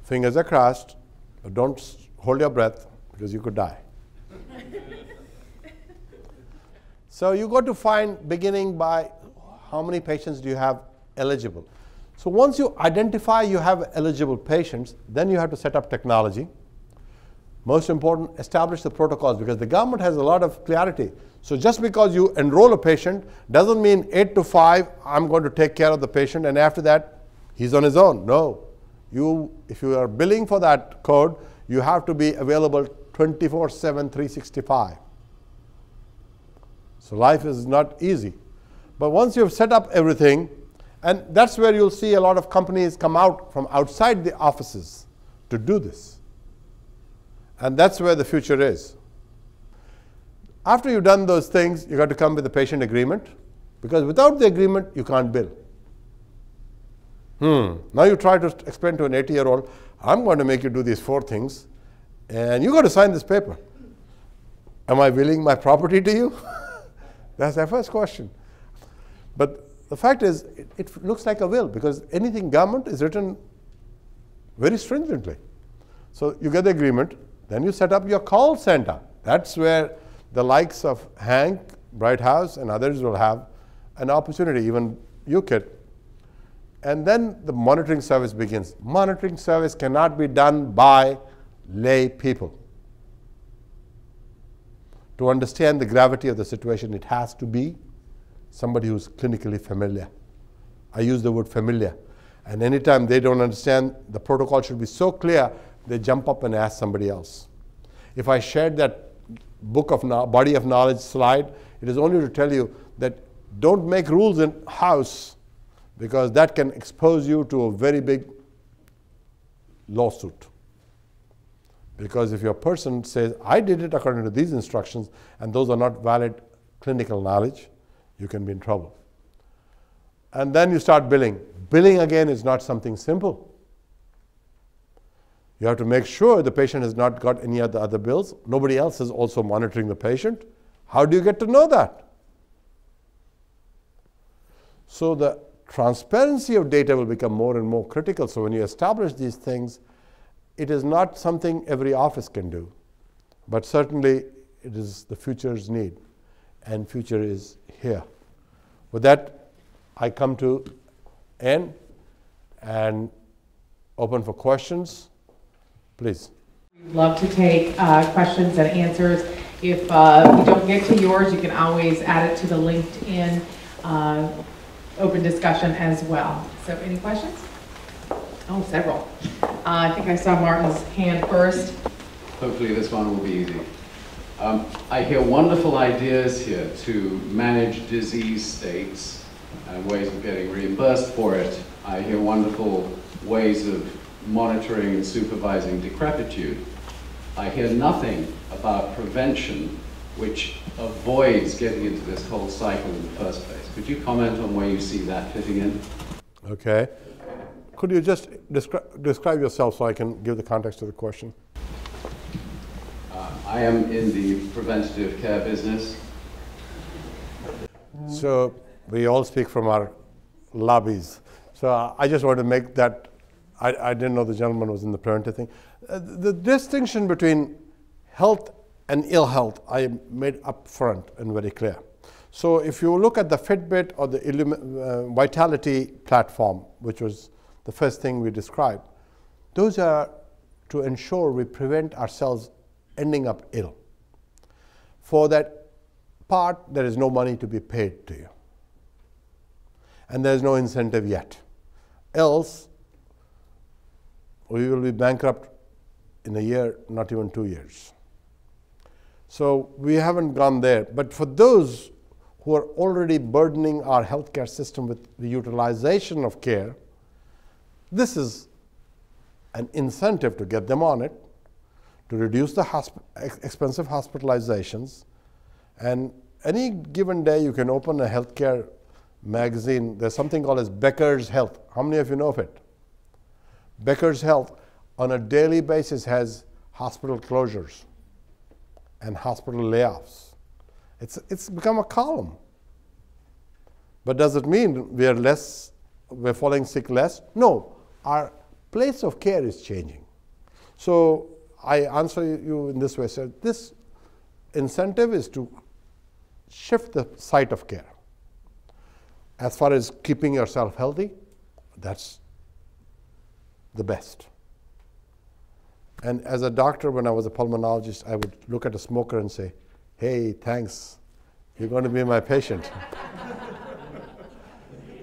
Fingers are crossed, but don't hold your breath because you could die. So you got to find, beginning by how many patients do you have eligible. So once you identify you have eligible patients, then you have to set up technology. Most important, establish the protocols, because the government has a lot of clarity. So just because you enroll a patient doesn't mean 8 to 5, I'm going to take care of the patient, and after that, he's on his own. No. If you are billing for that code, you have to be available 24/7, 365. So life is not easy. But once you've set up everything, and that's where you'll see a lot of companies come out from outside the offices to do this. And that's where the future is. After you've done those things, you've got to come with a patient agreement, because without the agreement, you can't bill. Now you try to explain to an 80-year-old, I'm going to make you do these 4 things, and you got to sign this paper. Am I willing my property to you? That's their first question. But the fact is, it looks like a will, because anything government is written very stringently. So you get the agreement, then you set up your call center. That's where the likes of Hank, Bright House, and others will have an opportunity, even you kid. And then the monitoring service begins. Monitoring service cannot be done by lay people. To understand the gravity of the situation, it has to be somebody who's clinically familiar. I use the word familiar. And anytime they don't understand, the protocol should be so clear, they jump up and ask somebody else. If I shared that body of knowledge slide, it is only to tell you that don't make rules in house, because that can expose you to a very big lawsuit. Because if your person says, I did it according to these instructions, and those are not valid clinical knowledge, you can be in trouble. And then you start billing. Billing, again, is not something simple. You have to make sure the patient has not got any other bills. Nobody else is also monitoring the patient. How do you get to know that? So the transparency of data will become more and more critical. So when you establish these things, it is not something every office can do, but certainly it is the future's need, and future is here. With that, I come to end and open for questions. Please. We'd love to take questions and answers. If we don't get to yours, you can always add it to the LinkedIn open discussion as well. So any questions? Oh, several. I think I saw Martin's hand first. Hopefully this one will be easy. I hear wonderful ideas here to manage disease states and ways of getting reimbursed for it. I hear wonderful ways of monitoring and supervising decrepitude. I hear nothing about prevention, which avoids getting into this whole cycle in the first place. Could you comment on where you see that fitting in? Okay. Could you just describe yourself so I can give the context to the question? I am in the preventative care business. So we all speak from our lobbies. So I just want to make that, I didn't know the gentleman was in the preventive thing. The distinction between health and ill health, I made up front and very clear. So if you look at the Fitbit or the Vitality platform, which was the first thing we described, those are to ensure we prevent ourselves ending up ill. For that part, there is no money to be paid to you. And there is no incentive yet. Else, we will be bankrupt in a year, not even 2 years. So we haven't gone there. But for those who are already burdening our healthcare system with the utilization of care, this is an incentive to get them on it, to reduce the expensive hospitalizations. And any given day, you can open a healthcare magazine. There's something called as Becker's Health. How many of you know of it? Becker's Health on a daily basis has hospital closures and hospital layoffs It's become a column. But does it mean we're falling sick less? No, our place of care is changing. So I answer you in this way, sir. This incentive is to shift the site of care. As far as keeping yourself healthy, that's the best. And as a doctor, when I was a pulmonologist, I would look at a smoker and say, hey, thanks, you're going to be my patient.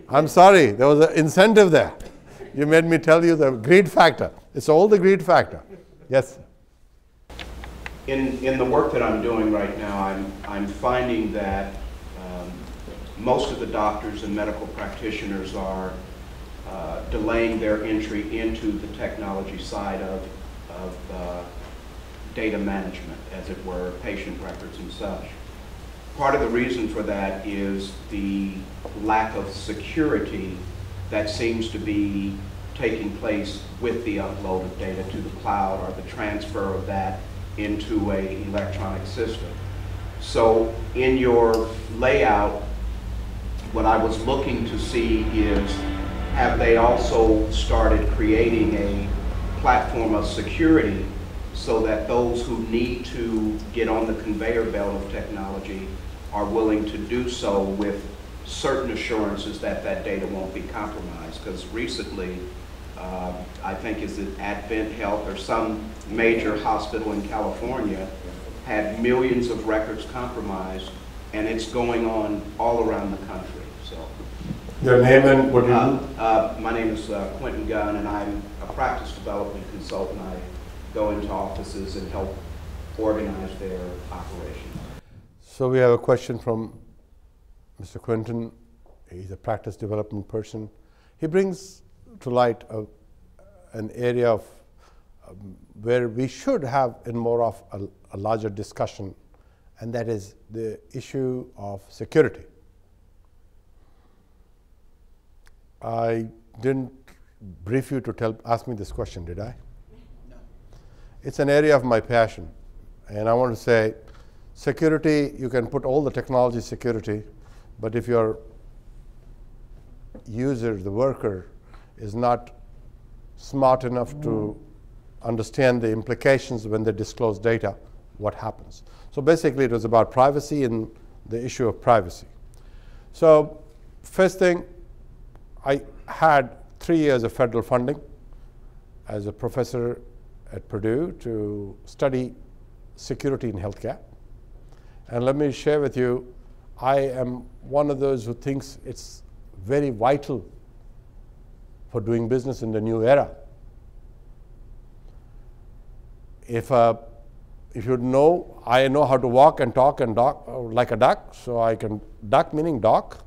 I'm sorry, there was an incentive there. You made me tell you the greed factor. It's all the greed factor. Yes? In the work that I'm doing right now, I'm finding that most of the doctors and medical practitioners are delaying their entry into the technology side of data management, as it were, patient records and such. Part of the reason for that is the lack of security that seems to be taking place with the upload of data to the cloud or the transfer of that into an electronic system. So in your layout, what I was looking to see is, have they also started creating a platform of security so that those who need to get on the conveyor belt of technology are willing to do so with certain assurances that that data won't be compromised? Because recently, I think is it Advent Health or some major hospital in California had millions of records compromised, and it's going on all around the country. So, your name and what do you do? My name is Quintin Gunn, and I'm a practice development consultant. I go into offices and help organize their operations. So we have a question from Mr. Quintin. He's a practice development person. He brings to light an area of where we should have in MOROF a larger discussion, and that is the issue of security. I didn't brief you to ask me this question, did I? No. It's an area of my passion, and I want to say security, you can put all the technology security, but if your user, the worker, is not smart enough to understand the implications when they disclose data, what happens? So basically it was about privacy and the issue of privacy. So first thing, I had 3 years of federal funding as a professor at Purdue to study security in healthcare. And let me share with you, I am one of those who thinks it's very vital for doing business in the new era. If you know, I know how to walk and talk and dock like a duck, so I can duck meaning dock.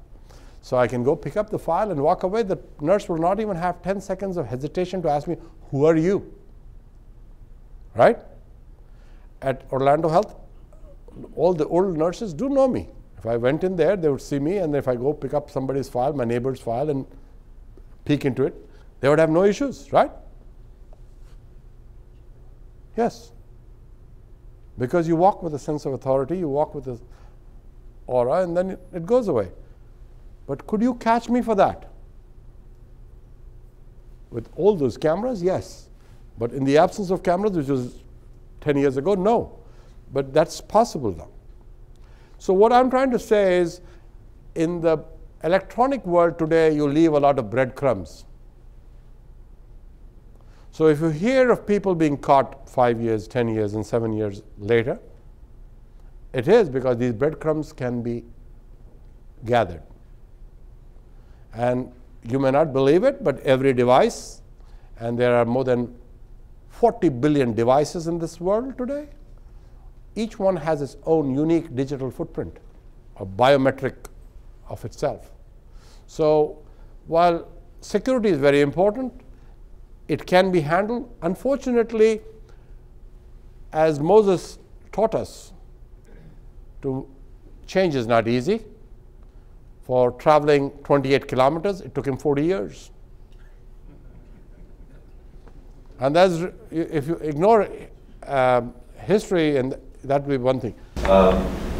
So I can go pick up the file and walk away. The nurse will not even have 10 seconds of hesitation to ask me, who are you? Right? At Orlando Health, all the old nurses do know me. If I went in there, they would see me, and if I go pick up somebody's file, my neighbor's file, and peek into it, they would have no issues, right? Yes. Because you walk with a sense of authority, you walk with an aura, and then it goes away. But could you catch me for that? With all those cameras, yes. But in the absence of cameras, which was 10 years ago, no. But that's possible now. So what I'm trying to say is, in the electronic world today, you leave a lot of breadcrumbs. So if you hear of people being caught 5 years, 10 years, and 7 years later, it is because these breadcrumbs can be gathered. And you may not believe it, but every device, and there are more than 40 billion devices in this world today, each one has its own unique digital footprint, a biometric of itself. So while security is very important, it can be handled. Unfortunately, as Moses taught us, to change is not easy. For traveling 28 kilometers, it took him 40 years. And that's, if you ignore history, and that would be one thing.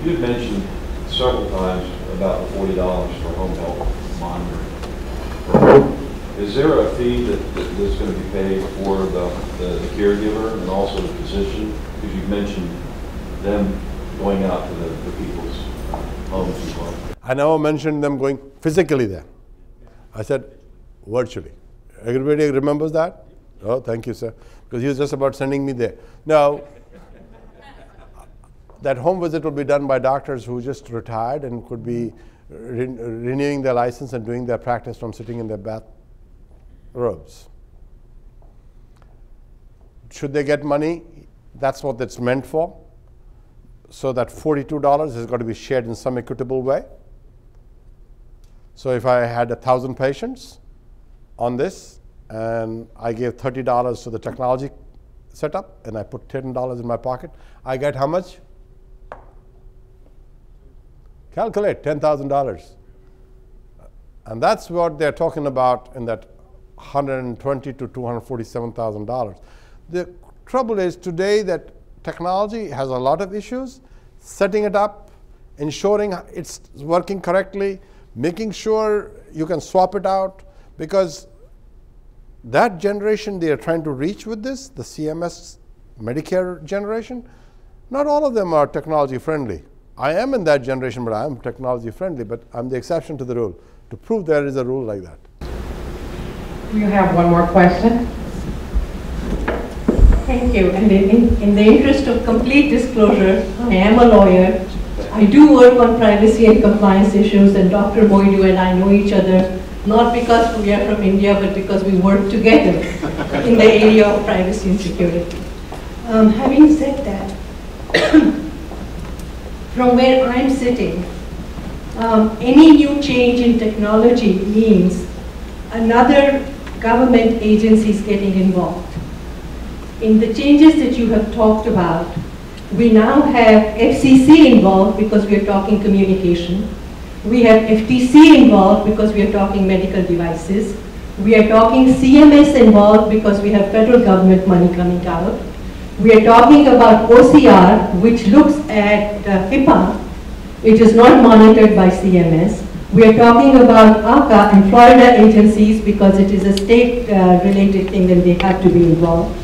You had mentioned several times about the $40 for home health monitoring. Is there a fee that's going to be paid for the caregiver and also the physician? Because you've mentioned them going out to the people's homes as well. I never mentioned them going physically there. I said virtually. Everybody remembers that? Oh, thank you, sir. Because he was just about sending me there. Now, that home visit will be done by doctors who just retired and could be renewing their license and doing their practice from sitting in their bathrobes. Should they get money? That's what it's meant for. So that $42 has got to be shared in some equitable way. So if I had 1,000 patients on this and I gave $30 to the technology setup and I put $10 in my pocket, I get how much? Calculate, $10,000. And that's what they're talking about in that $120,000 to $247,000. The trouble is today that technology has a lot of issues. Setting it up, ensuring it's working correctly, making sure you can swap it out, because that generation they are trying to reach with this, the CMS Medicare generation, not all of them are technology friendly. I am in that generation, but I am technology friendly, but I'm the exception to the rule, to prove there is a rule like that. You have one more question? Thank you. And in the interest of complete disclosure, I am a lawyer. I do work on privacy and compliance issues, and Dr. Moidu and I know each other, not because we are from India, but because we work together in the area of privacy and security. Having said that, from where I'm sitting, any new change in technology means another government agency is getting involved. In the changes that you have talked about, we now have FCC involved because we are talking communication. We have FTC involved because we are talking medical devices. We are talking CMS involved because we have federal government money coming out. We are talking about OCR, which looks at HIPAA. It is not monitored by CMS. We are talking about ACA and Florida agencies because it is a state-related thing and they have to be involved.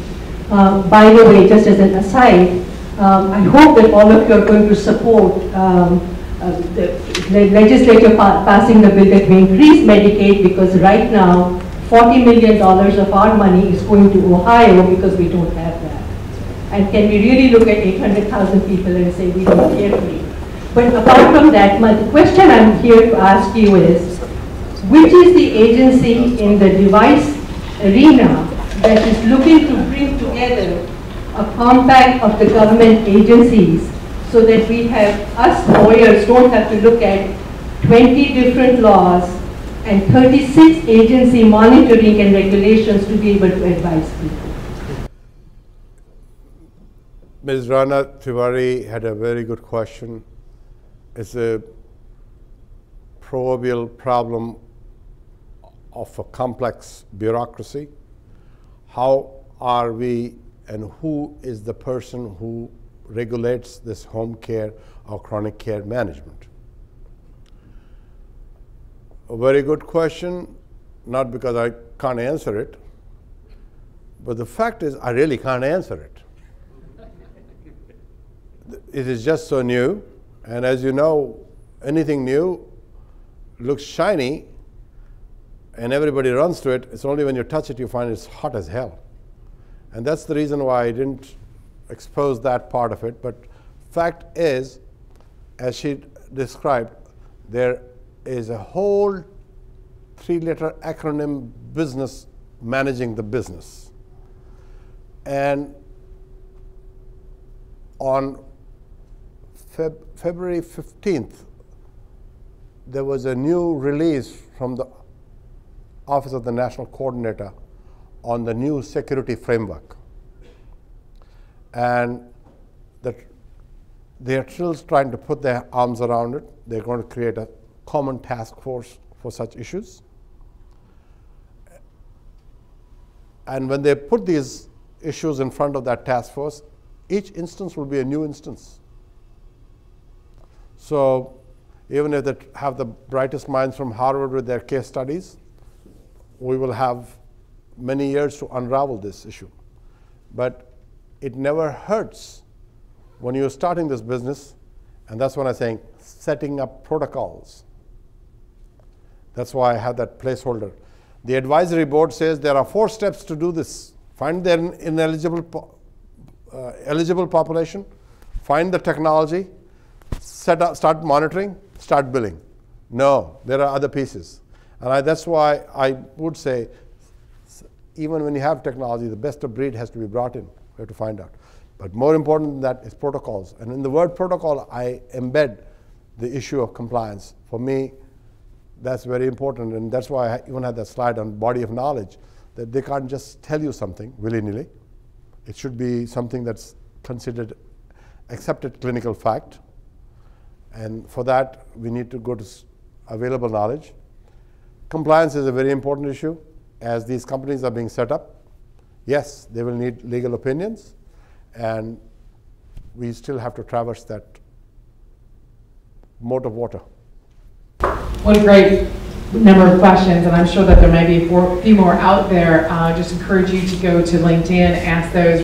By the way, just as an aside, I hope that all of you are going to support the legislature passing the bill that we increase Medicaid, because right now $40 million of our money is going to Ohio because we don't have that. And can we really look at 800,000 people and say we don't care for you? But apart from that, the question I'm here to ask you is, which is the agency in the device arena that is looking to bring together a compact of the government agencies so that we have, us lawyers don't have to look at 20 different laws and 36 agency monitoring and regulations to be able to advise people? Ms. Rana Tiwari had a very good question. It's a proverbial problem of a complex bureaucracy. How are we, and who is the person who regulates this home care or chronic care management? A very good question, not because I can't answer it, but the fact is I really can't answer it. It is just so new, and as you know, anything new looks shiny and everybody runs to it. It's only when you touch it you find it's hot as hell. And that's the reason why I didn't expose that part of it. But fact is, as she described, there is a whole three-letter acronym, business managing the business. And on February 15th, there was a new release from the Office of the National Coordinator on the new security framework. And they're still trying to put their arms around it. They're going to create a common task force for such issues. And when they put these issues in front of that task force, each instance will be a new instance. So even if they have the brightest minds from Harvard with their case studies, we will have many years to unravel this issue. But it never hurts when you're starting this business, and that's when I'm saying setting up protocols. That's why I have that placeholder. The advisory board says there are 4 steps to do this. Find the ineligible eligible population, find the technology, start monitoring, start billing. No, there are other pieces. And that's why I would say, even when you have technology, the best of breed has to be brought in. We have to find out. But more important than that is protocols. And in the word protocol, I embed the issue of compliance. For me, that's very important. And that's why I even had that slide on body of knowledge, that they can't just tell you something willy-nilly. It should be something that's considered accepted clinical fact. And for that, we need to go to available knowledge. Compliance is a very important issue. As these companies are being set up, yes, they will need legal opinions, and we still have to traverse that moat of water. What a great number of questions, and I'm sure that there may be a few more out there. Just encourage you to go to LinkedIn, ask those.